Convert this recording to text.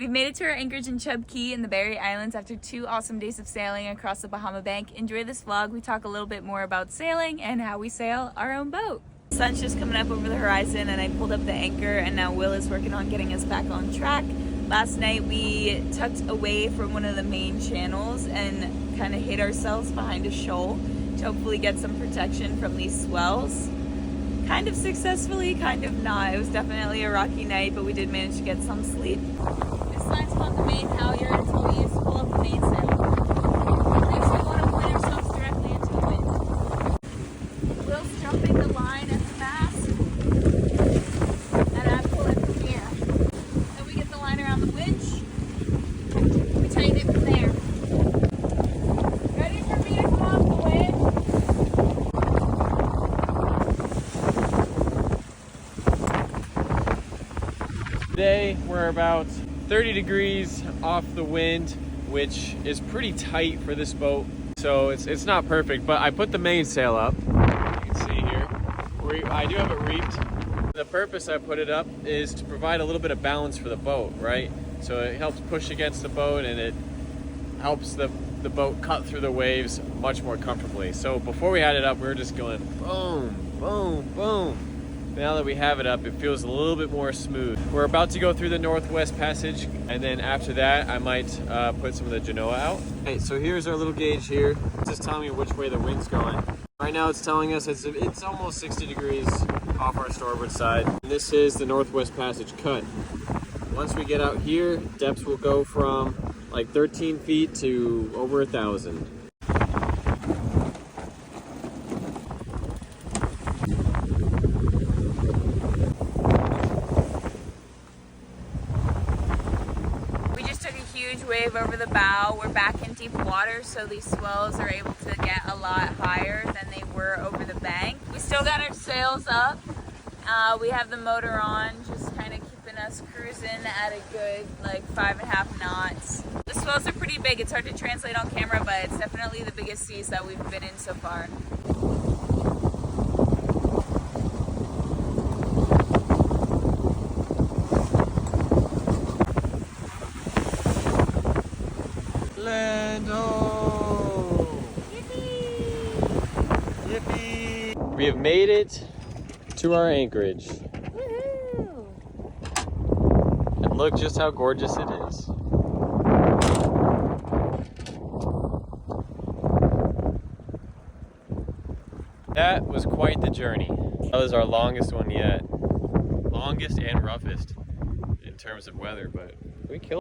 We've made it to our anchorage in Chub Key in the Berry Islands after 2 awesome days of sailing across the Bahama Bank. Enjoy this vlog. We talk a little bit more about sailing and how we sail our own boat. The sun's just coming up over the horizon and I pulled up the anchor, and now Will is working on getting us back on track. Last night we tucked away from one of the main channels and kind of hid ourselves behind a shoal to hopefully get some protection from these swells. Kind of successfully, kind of not. It was definitely a rocky night, but we did manage to get some sleep. This sign's called the main halyard, and so we used to pull up the mainsail. Next we want to point ourselves directly into the wind. Will's jumping the line at the mast, and I pull it from here. Then we get the line around the winch, we tighten it from there. Ready for me to come off the winch? Today we're about 30 degrees off the wind, which is pretty tight for this boat. So it's not perfect, but I put the mainsail up. You can see here. I do have it reefed. The purpose I put it up is to provide a little bit of balance for the boat, right? So it helps push against the boat and it helps the boat cut through the waves much more comfortably. So before we had it up, we were just going boom, boom, boom. Now that we have it up, it feels a little bit more smooth. We're about to go through the Northwest Passage, and then after that, I might put some of the Genoa out. Okay, so here's our little gauge here. It's just telling me which way the wind's going. Right now it's telling us it's almost 60 degrees off our starboard side. And this is the Northwest Passage cut. Once we get out here, depths will go from like 13 feet to over 1,000. Huge wave over the bow. We're back in deep water, so these swells are able to get a lot higher than they were over the bank. We still got our sails up. We have the motor on, just kind of keeping us cruising at a good like 5.5 knots. The swells are pretty big. It's hard to translate on camera, but it's definitely the biggest seas that we've been in so far. Yippee! We have made it to our anchorage. Woohoo! And look just how gorgeous it is. That was quite the journey. That was our longest one yet. Longest and roughest in terms of weather, but we killed it.